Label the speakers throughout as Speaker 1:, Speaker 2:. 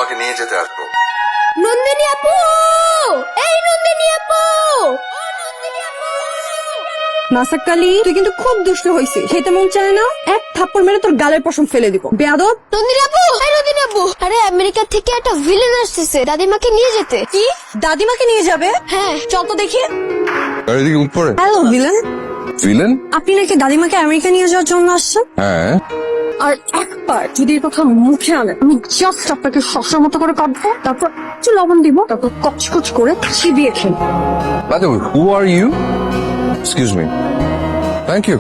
Speaker 1: তোমাকে নিয়ে যেতে আসবো।
Speaker 2: নন্দিনী আপু, এই নন্দিনী আপু।
Speaker 3: নাসাকালি, তুই কিন্তু খুব দুষ্ট হইছিস। খেতে মন চায় না, এক থাপ্পড় মেরে তোর গালের পশম ফেলে দিব। বেয়াদব।
Speaker 2: নন্দিনী আপু, এই নন্দিনী আপু। আরে আমেরিকা থেকে একটা ভিলেন আসছে দাদিমাকে নিয়ে যেতে।
Speaker 3: কি দাদিমাকে নিয়ে যাবে?
Speaker 2: হ্যাঁ,
Speaker 3: চল তো দেখি।
Speaker 1: গাড়ি দিকে উপরে।
Speaker 3: Hello villain,
Speaker 1: villain?
Speaker 3: আপনি নাকি দাদিমাকে আমেরিকা নিয়ে যাওয়ার জন্য আসছেন?
Speaker 1: হ্যাঁ।
Speaker 3: আর একবার যদি এই কথা মুখে আনে, আমি জাস্ট আপনাকে শসার মতো করে কাটবো, তারপর একটু লবণ দিব, তারপর কচকচ করে চিবিয়ে খেলবো।
Speaker 1: By the way, who are you? Excuse me. Thank you.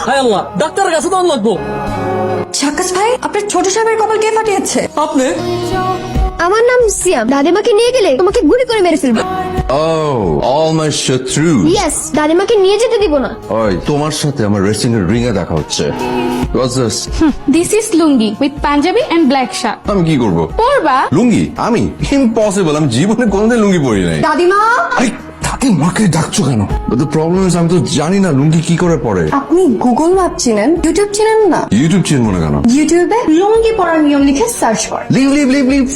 Speaker 4: হায় আল্লাহ, ডাক্তারের কাছে দাম লাগবো।
Speaker 3: ঝাক্কাস ভাই, আপনার ছোট সাহেবের কপাল কে ফাটিয়েছে?
Speaker 4: আপনি?
Speaker 2: আমার নাম সিয়াম। দাদিমাকে নিয়ে গেলে তোমাকে গুলি করে মেরে ফেলবে।
Speaker 1: Oh, all my শত্রু।
Speaker 2: ইয়েস, দাদিমাকে নিয়ে যেতে দিব না।
Speaker 1: ওই তোমার সাথে আমার রেসিং এর রিং এ দেখা হচ্ছে। What's this?
Speaker 5: This is lungi with Punjabi and black shirt.
Speaker 1: আমি কি করব?
Speaker 5: পরবা?
Speaker 1: লুঙ্গি? আমি? ইম্পসিবল, আমি জীবনে কোনোদিন লুঙ্গি পরি নাই।
Speaker 3: দাদিমা,
Speaker 1: আরে তাকে মাকে ডাকছো কেন? The problem is আমি তো জানি না লুঙ্গি কি করে পরে।
Speaker 3: আপনি গুগল ম্যাপ চিনেন, ইউটিউব চিনেন না?
Speaker 1: ইউটিউব চিনবো না কেন?
Speaker 3: ইউটিউবে লুঙ্গি পরার নিয়ম লিখে সার্চ কর।
Speaker 1: Leave leave leave leave.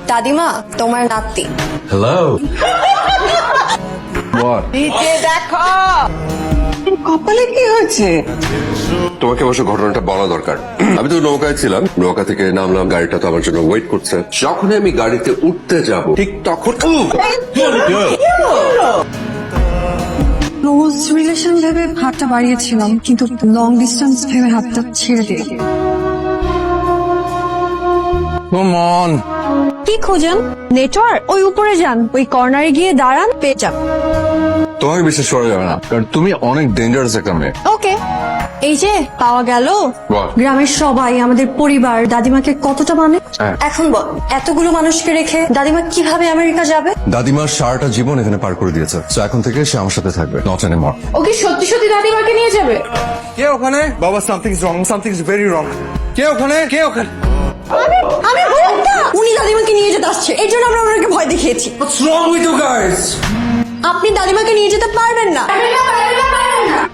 Speaker 3: দাদিমা, তোমার নাতি।
Speaker 1: হ্যালো। What?
Speaker 3: কপালে কি হয়েছে?
Speaker 1: তোমাকে অবশ্য ঘটনাটা বলা দরকার। আমি তো নৌকায় ছিলাম, নৌকা থেকে নামলাম, গাড়িটা তো আমার জন্য ওয়েট করছে। যখনই আমি গাড়িতে উঠতে যাব ঠিক তখন
Speaker 3: ক্লোজ রিলেশন ভেবে হাতটা বাড়িয়েছিলাম, কিন্তু লং ডিস্টেন্স ভেবে হাতটা ছেড়ে দিই।
Speaker 1: Come on.
Speaker 3: কি খোঁজেন? নেটওয়ার্ক? ওই উপরে যান, ওই কর্নারে গিয়ে দাঁড়ান, পেয়ে যান।
Speaker 1: তোমাকে বিশ্বাস করা যাবে না, কারণ তুমি অনেক ডেঞ্জারাস একটা মেয়ে।
Speaker 3: ওকে, এই যে পাওয়া গেল।
Speaker 1: বাহ।
Speaker 3: গ্রামের সবাই, আমাদের পরিবার দাদিমাকে কতটা মানে।
Speaker 1: হ্যাঁ।
Speaker 3: এখন বল, এতগুলো মানুষকে রেখে দাদিমা কিভাবে আমেরিকা যাবে?
Speaker 1: দাদিমার সারাটা জীবন এখানে পার করে দিয়েছে, তো এখন থেকে সে আমার সাথে থাকবে, নট এনিমোর।
Speaker 5: ওকে সত্যি সত্যি দাদিমাকে নিয়ে যাবে?
Speaker 6: কে ওখানে? বাবা, something is wrong, something is very wrong. কে ওখানে? কে ওখানে?
Speaker 3: আমি বললাম না, উনি দাদিমাকে নিয়ে যেতে আসছে, এই জন্য আমরা ওনাকে ভয় দেখিয়েছি।
Speaker 6: What's wrong with you guys?
Speaker 3: আপনি দাদিমাকে নিয়ে যেতে পারবেন না।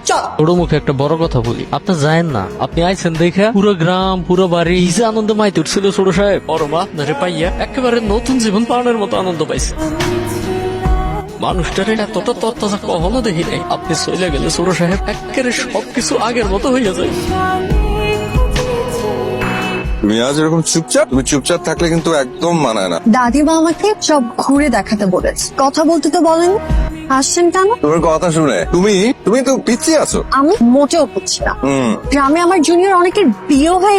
Speaker 3: চল।
Speaker 4: ছোট মুখে একটা বড় কথা বলি, আপনি যায়েন না। আপনি আইছেন দেখে পুরো গ্রাম, পুরো বাড়ি কি যে আনন্দ মাইতে উঠছিল ছোট সাহেব। বড় মা আপনারে পাইয়া একেবারে নতুন জীবন পাওয়ার মতো আনন্দ পাইছে। মানুষটারে এতটা তত্ত্বাজা কখনো দেখি নাই। আপনি চলে গেলে ছোট সাহেব একেবারে সবকিছু আগের মতো হইয়া যায়।
Speaker 1: তুমি আজ এরকম চুপচাপ, তুমি চুপচাপ থাকলে কিন্তু একদম মানায় না।
Speaker 3: দাদিমা আমাকে সব ঘুরে দেখাতে বলেছে, কথা বলতে তো বলেন। আসছেন কেন?
Speaker 1: তোমার কথা শুনে তুমি তো পিছিয়ে আছো।
Speaker 3: আমি মোটেও বুঝছি না। গ্রামে আমার জুনিয়র অনেকের বিয়ে হয়ে